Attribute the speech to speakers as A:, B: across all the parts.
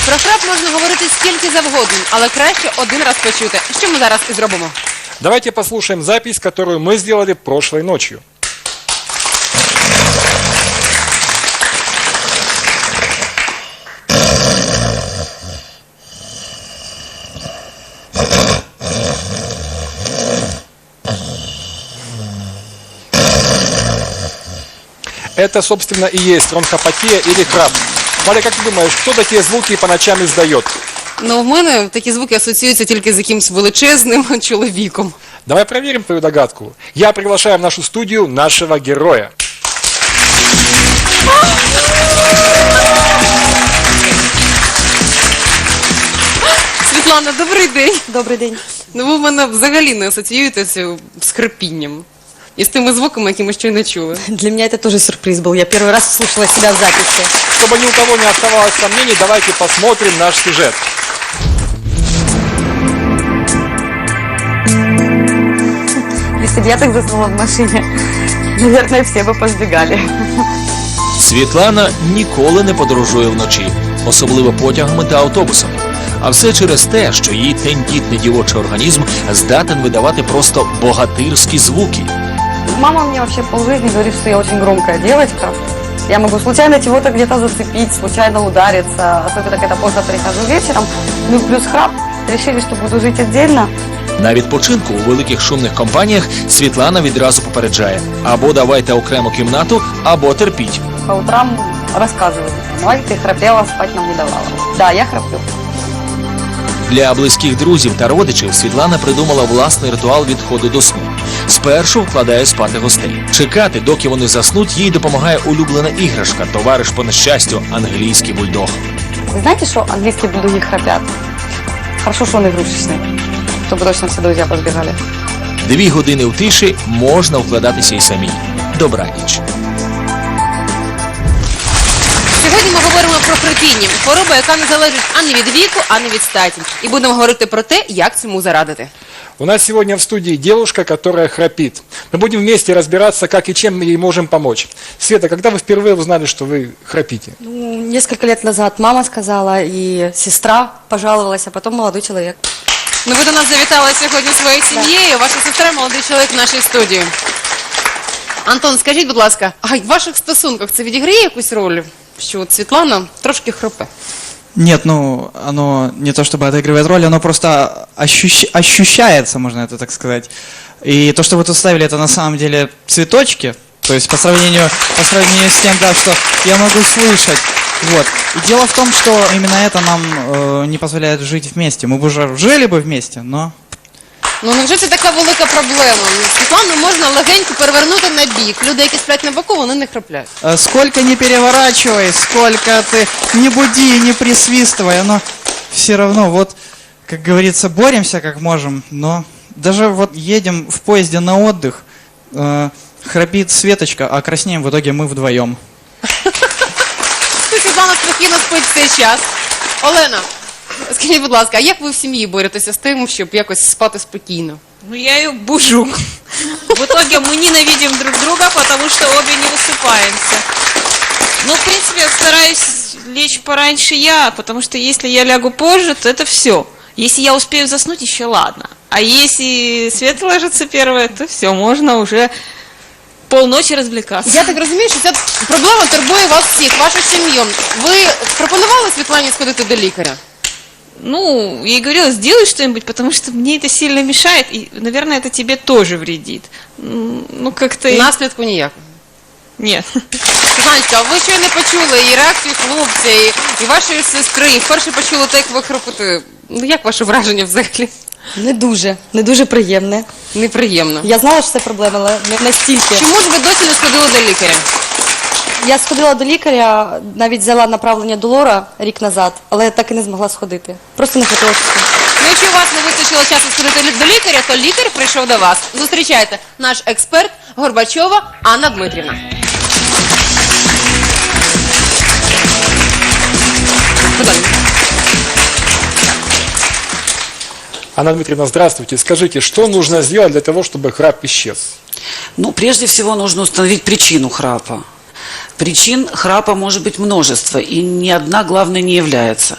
A: Про храп можна говорити скільки завгодно, але краще один раз почути. Що ми зараз і зробимо?
B: Давайте послушаем запись, которую мы сделали прошлой ночью. Это, собственно, и есть бронхопатия или храп. Валя, как ты думаешь, кто такие звуки по ночам издает?
A: Ну, в мене такі звуки асоціюються тільки з якимсь величезним чоловіком.
B: Давай проверим твою догадку. Я приглашаю в нашу студию нашего героя.
A: Світлана, добрий день.
C: Добрий день.
A: Ну, ви в мене взагалі не асоціюєтеся з хрипінням. І з тими звуками, які ми щойно чули.
C: Для меня это тоже сюрприз был. Я первый раз слушала себя в записи.
B: Чтобы ни у кого не оставалось сомнений, давайте посмотрим наш сюжет.
C: Если бы я так заснула в машине, наверное, все бы позбегали.
D: Світлана ніколи не подорожує вночі, особливо потягами та автобусами. А все через те, що її тендітний дівочий організм здатен видавати просто богатирські звуки.
C: Мама мне вообще полжизни говорит, что я очень громкая девочка. Я могу случайно чего-то где-то зацепить, случайно удариться, особенно когда поздно прихожу вечером. Ну, плюс храп. Решили, что буду жить отдельно.
D: На відпочинку у великих шумних компаніях Світлана відразу попереджає: або давайте окрему кімнату, або терпіть.
C: По утрам рассказывают, мать, ты храпела, спать нам не давала. Да, я храплю.
D: Для близьких друзів та родичів Світлана придумала власний ритуал відходу до сну. Спершу вкладає спати гостей. Чекати, доки вони заснуть, їй допомагає улюблена іграшка, товариш по нещастю – англійський бульдог.
C: Вы знаете, что английские бульдоги храпят? Хорошо, что он игрушечный. Чтобы точно все друзья позбегали.
D: 2 години в тиші можна вкладатися і самій. Добраніч.
A: Сьогодні ми говоримо про хрипіння. Хвороба, яка не залежить ані від віку, ані від статі. І будемо говорити про те, як цьому зарадити.
B: У нас сегодня в студии девушка, которая храпит. Мы будем вместе разбираться, как и чем мы ей можем помочь. Света, когда вы впервые узнали, что вы храпите?
C: Ну, несколько лет назад мама сказала, и сестра пожаловалась, а потом молодой человек.
A: Ну, ви до нас завітали сьогодні своєю сім'єю. Ваша сестра – молодий чоловік в нашій студії. Антон, скажіть, будь ласка, а в ваших стосунках це відіграє якусь роль, що от Світлана трошки хропе?
E: Нет, ну, оно не то чтобы отыгрывает роль, оно просто ощущается, можно это так сказать. И то, что вы тут ставили, это на самом деле цветочки, то есть по сравнению с тем, да, что я могу слышать. Вот. И дело в том, что именно это нам не позволяет жить вместе. Мы бы уже жили бы вместе, но...
A: Ну, невже це така велика проблема? Світлану можна легенько перевернути на бік. Люди, які сплять на боку, вони не храплять.
E: Сколько не переворачивай, сколько ты не буди, не присвистывай, но все равно, вот, как говорится, боремся как можем, но даже вот едем в поезде на отдых, храпит Светочка, а краснеем в итоге мы вдвоем.
A: Світлана спокійно спить в цей час. Олена, скажіть, будь ласка, а як ви в сім'ї боретеся з тим, щоб якось спати спокійно?
F: Ну, я ее бужу. В итоге мы ненавидим друг друга, потому что обе не высыпаемся. Ну, в принципе, я стараюсь лечь пораньше я, потому что если я лягу позже, то это все. Если я успею заснуть, еще ладно. А если Света ложится первая, то все, можно уже полночи развлекаться.
A: Я так розумію, що ця проблема турбує вас всіх, вашу сім'ю. Ви пропонували Світлані сходити до лікаря?
F: Ну, я ей говорила, сделай что-нибудь, потому что мне это сильно мешает, и, наверное, это тебе тоже вредит. Ну, как-то...
A: Наслідку ніякого.
F: Нет.
A: Світланочка, а ви щойно почули і реакцію хлопця, і вашої сестри, і вперше почули те, як ви хропите. Ну, як ваше враження взагалі?
C: Не дуже приємне.
A: Неприємно.
C: Я знала, що це проблема, але не настільки.
A: Чому ж ви досі не сходили до лікаря?
C: Я сходила до лікаря, навіть взяла направлення до лора рік назад, але так і не змогла сходити. Просто не хотіла часу.
A: Ну, якщо у вас не вистачило часу сходити до лікаря, то лікар прийшов до вас. Зустрічайте, наш експерт Горбачова Анна Дмитрівна.
B: Анна Дмитриевна, здравствуйте. Скажите, что нужно сделать для того, чтобы храп исчез?
G: Ну, прежде всего нужно установить причину храпа. Причин храпа может быть множество, и ни одна главной не является.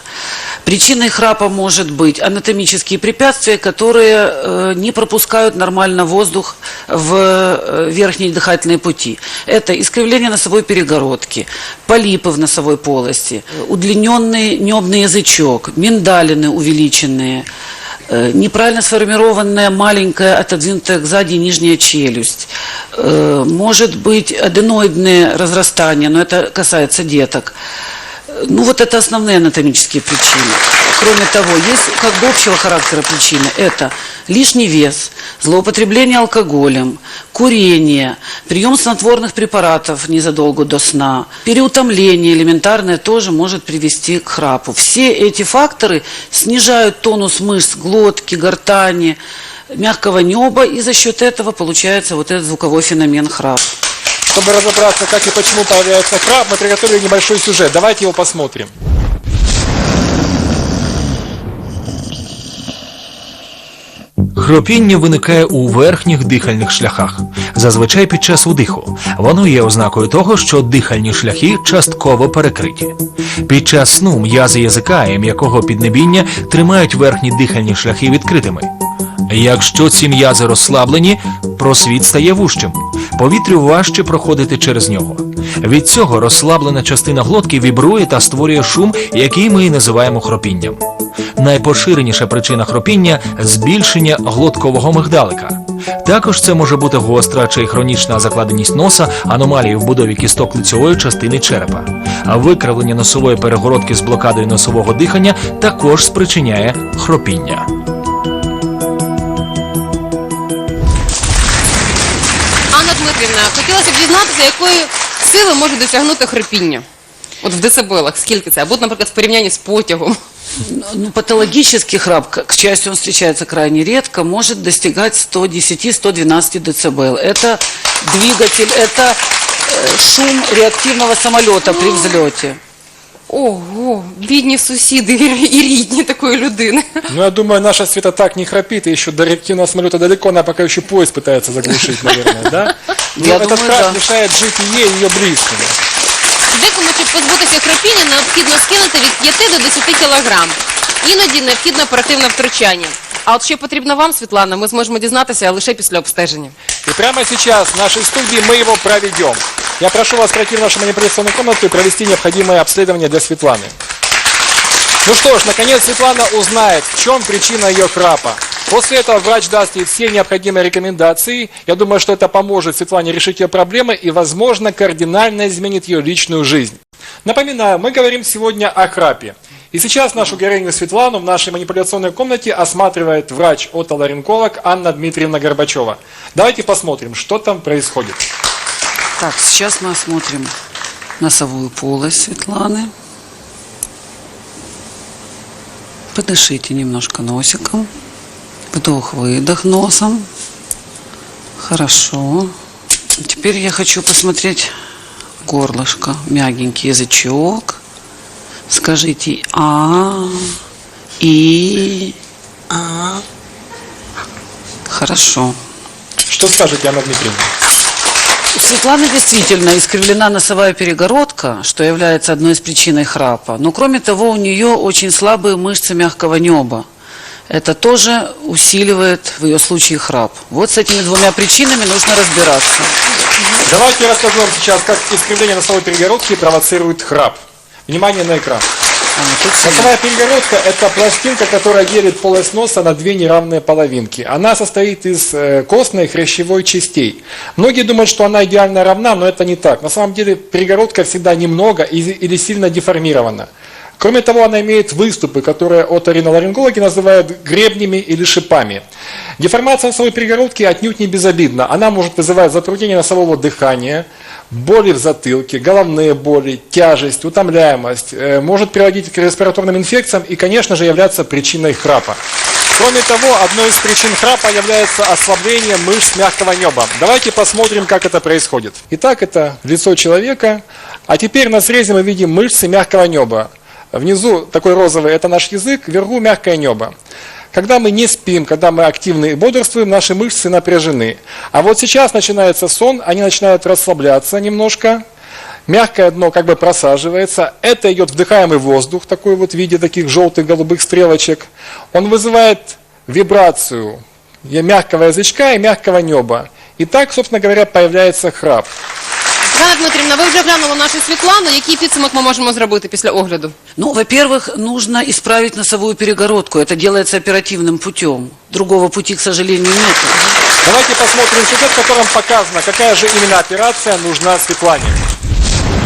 G: Причиной храпа может быть анатомические препятствия, которые не пропускают нормально воздух в верхние дыхательные пути. Это искривление носовой перегородки, полипы в носовой полости, удлиненный небный язычок, миндалины увеличенные, неправильно сформированная маленькая, отодвинутая сзади нижняя челюсть. Может быть аденоидные разрастания, но это касается деток. Ну, вот это основные анатомические причины. Кроме того, есть как бы общего характера причины. Это лишний вес, злоупотребление алкоголем, курение, прием снотворных препаратов незадолго до сна, переутомление элементарное тоже может привести к храпу. Все эти факторы снижают тонус мышц глотки, гортани, мягкого неба, и за счет этого получается вот этот звуковой феномен храп.
B: Чтобы разобраться, как и почему появляется храп, мы приготовили небольшой сюжет. Давайте его посмотрим.
D: Хропіння виникає у верхніх дихальних шляхах, зазвичай під час удиху. Воно є ознакою того, що дихальні шляхи частково перекриті. Під час сну м'язи язика і м'якого піднебіння тримають верхні дихальні шляхи відкритими. Якщо ці м'язи розслаблені, просвіт стає вужчим. Повітрю важче проходити через нього. Від цього розслаблена частина глотки вібрує та створює шум, який ми і називаємо хропінням. Найпоширеніша причина хропіння – збільшення глоткового мигдалика. Також це може бути гостра чи хронічна закладеність носа, аномалії в будові кісток лицьової частини черепа. А викривлення носової перегородки з блокадою носового дихання також спричиняє хропіння.
A: Анна Дмитрівна, хотілося б дізнатися, якої сили може досягнути хрипіння? От в децибелах, скільки це? Або, наприклад, в порівнянні з потягом.
G: Ну, патологический храп, к счастью, он встречается крайне редко, может достигать 110-112 дБ. Это двигатель, это шум реактивного самолета при взлете.
A: Ого, бідні сусіди і рідні такої людини.
B: Ну, я думаю, наша Света так не храпит, и еще до реактивного самолета далеко, она пока еще поезд пытается заглушить, наверное, да? Но
G: Я
B: этот
G: думаю,
B: храп
G: да.
B: мешает жить и ей, и ее близким.
A: Декому, щоб позбутися хропіння, необхідно скинути від 5 до 10 кілограм. Іноді необхідно оперативне втручання. А от що потрібно вам, Світлана, ми зможемо дізнатися лише після обстеження.
B: И прямо сейчас в нашей студии мы его проведем. Я прошу вас пройти в нашу манипуляционную комнату и провести необходимое обследование для Светланы. Ну что ж, наконец Светлана узнает, в чем причина ее храпа. После этого врач даст ей все необходимые рекомендации. Я думаю, что это поможет Светлане решить ее проблемы и, возможно, кардинально изменит ее личную жизнь. Напоминаю, мы говорим сегодня о храпе. И сейчас нашу героиню Светлану в нашей манипуляционной комнате осматривает врач-отоларинголог Анна Дмитриевна Горбачева. Давайте посмотрим, что там происходит.
G: Так, сейчас мы осмотрим носовую полость Светланы. Подышите немножко носиком. Вдох-выдох носом. Хорошо. Теперь я хочу посмотреть горлышко. Мягенький язычок. Скажите «а», «и», «а». Хорошо.
B: Что скажете, Анна Дмитриевна?
G: У Светланы действительно искривлена носовая перегородка, что является одной из причин храпа. Но кроме того, у нее очень слабые мышцы мягкого неба. Это тоже усиливает в ее случае храп. Вот с этими двумя причинами нужно разбираться.
B: Давайте я расскажу вам сейчас, как искривление носовой перегородки провоцирует храп. Внимание на экран. Носовая перегородка – это пластинка, которая делит полость носа на две неравные половинки. Она состоит из костной и хрящевой частей. Многие думают, что она идеально равна, но это не так. На самом деле перегородка всегда немного или сильно деформирована. Кроме того, она имеет выступы, которые оториноларингологи называют гребнями или шипами. Деформация носовой перегородки отнюдь не безобидна. Она может вызывать затруднение носового дыхания, боли в затылке, головные боли, тяжесть, утомляемость, может приводить к респираторным инфекциям и, конечно же, являться причиной храпа. Кроме того, одной из причин храпа является ослабление мышц мягкого неба. Давайте посмотрим, как это происходит. Итак, это лицо человека, а теперь на срезе мы видим мышцы мягкого неба. Внизу такой розовый – это наш язык, вверху мягкое небо. Когда мы не спим, когда мы активны и бодрствуем, наши мышцы напряжены. А вот сейчас начинается сон, они начинают расслабляться немножко. мягкое дно как бы просаживается. Это идет вдыхаемый воздух, такой вот в виде таких желтых голубых стрелочек. Он вызывает вибрацию мягкого язычка и мягкого неба. И так, собственно говоря, появляется храп.
A: Ганна Дмитрівна, ви вже глянули нашу Світлану. Який підсумок ми можемо зробити після огляду?
G: Ну, во-первых, нужно исправить носовую перегородку. Это делается оперативным путем. Другого пути, к сожалению, нет.
B: Давайте посмотрим сюжет, в котором показано, какая же именно операция нужна Светлане.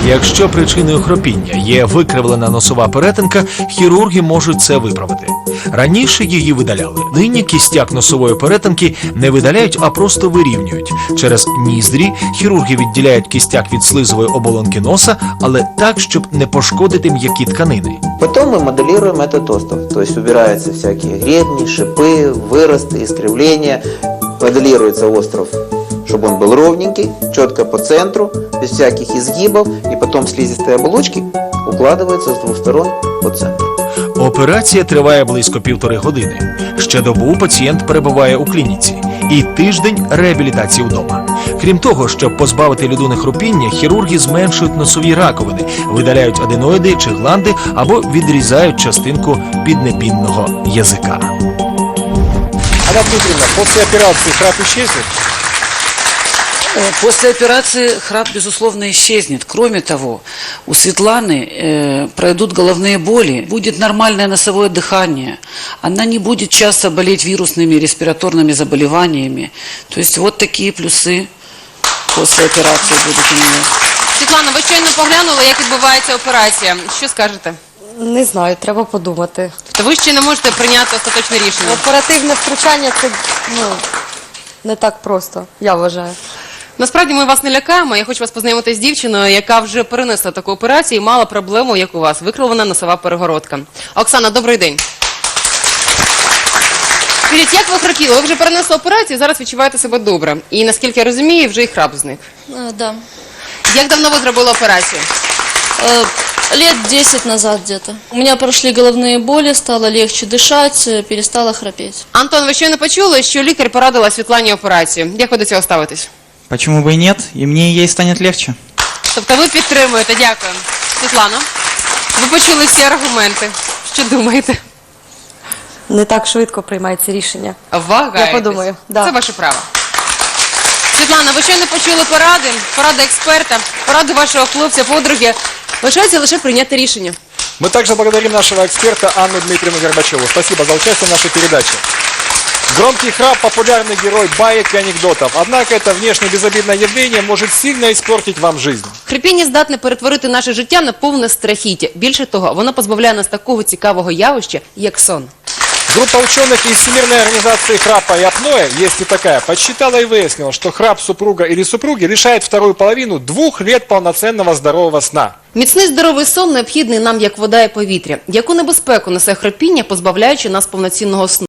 D: Якщо причиною хропіння є викривлена носова перетинка, хірурги можуть це виправити. Раніше її видаляли. Нині кістяк носової перетинки не видаляють, а просто вирівнюють. Через ніздрі хірурги відділяють кістяк від слизової оболонки носа, але так, щоб не пошкодити м'які тканини.
H: Потом мы моделируем этот остров, то есть убираются всякие гребни, шипы, выросты, искривления. Моделируется остров, чтобы он был ровненький, четко по центру, без всяких изгибов, и потом слизистые оболочки укладываются с двух сторон по центру.
D: Операція триває близько 1,5 години. Ще добу пацієнт перебуває у клініці. І тиждень реабілітації вдома. Крім того, щоб позбавити людини хропіння, хірурги зменшують носові раковини, видаляють аденоїди чи гланди або відрізають частинку піднебінного язика.
B: Анна Дмитриевна, после операции храп исчезнет?
G: После операции храп, безусловно, исчезнет. Кроме того, у Светланы пройдут головные боли, будет нормальное носовое дыхание, она не будет часто болеть вирусными респираторными заболеваниями. То есть вот такие плюсы после операции будут у нее.
A: Світлана, ви щойно поглянули, як відбувається операція. Що скажете?
I: Не знаю, треба подумати.
A: Тобто ви ще не можете прийняти остаточне рішення?
I: Оперативне втручання це не так просто, я вважаю.
A: Насправді ми вас не лякаємо. Я хочу вас познайомити з дівчиною, яка вже перенесла таку операцію і мала проблему, як у вас. Викривлена носова перегородка. Оксана, добрий день. Скажіть, як ви хропіли? Ви вже перенесли операцію, зараз відчуваєте себе добре. І, наскільки я розумію, вже і храп зник.
J: Да.
A: Як давно ви зробили операцію?
J: Лет 10 назад где-то. У меня прошли головные боли, стало легче дышать, перестала храпеть.
A: Антон, ви щойно почули, що лікар порадила Світлані операцію. Як ви до цього ставитесь?
E: Почему бы и нет? И мне и ей станет легче.
A: Тобто ви підтримуєте, дякую. Світлано, ви почули всі аргументи. Що думаєте?
I: Не так швидко приймається рішення.
A: Вагаєтесь.
I: Я подумаю, да.
A: Це ваше право. Світлана, ви щойно почули поради експерта, поради вашого хлопця, подруги. Лишається лише прийняти рішення.
B: Мы также благодарим нашего эксперта Анну Дмитриевну Горбачеву. Спасибо за участие в нашей передаче. Громкий храп – популярный герой баек и анекдотов. Однако это внешне безобидное явление может сильно испортить вам жизнь.
A: Хрипіння здатне перетворити наше життя на повне страхіття. Більше того, воно позбавляє нас такого цікавого явища, як сон.
B: Группа ученых из Всемирной организации храпа и апноэ, есть и такая, подсчитала и выяснила, что храп супруга или супруги лишает вторую половину 2 лет полноценного здорового сна.
A: Міцний здоровий сон необхідний нам як вода і повітря. Яку небезпеку несе хрипіння, позбавляючи нас повноцінного сну?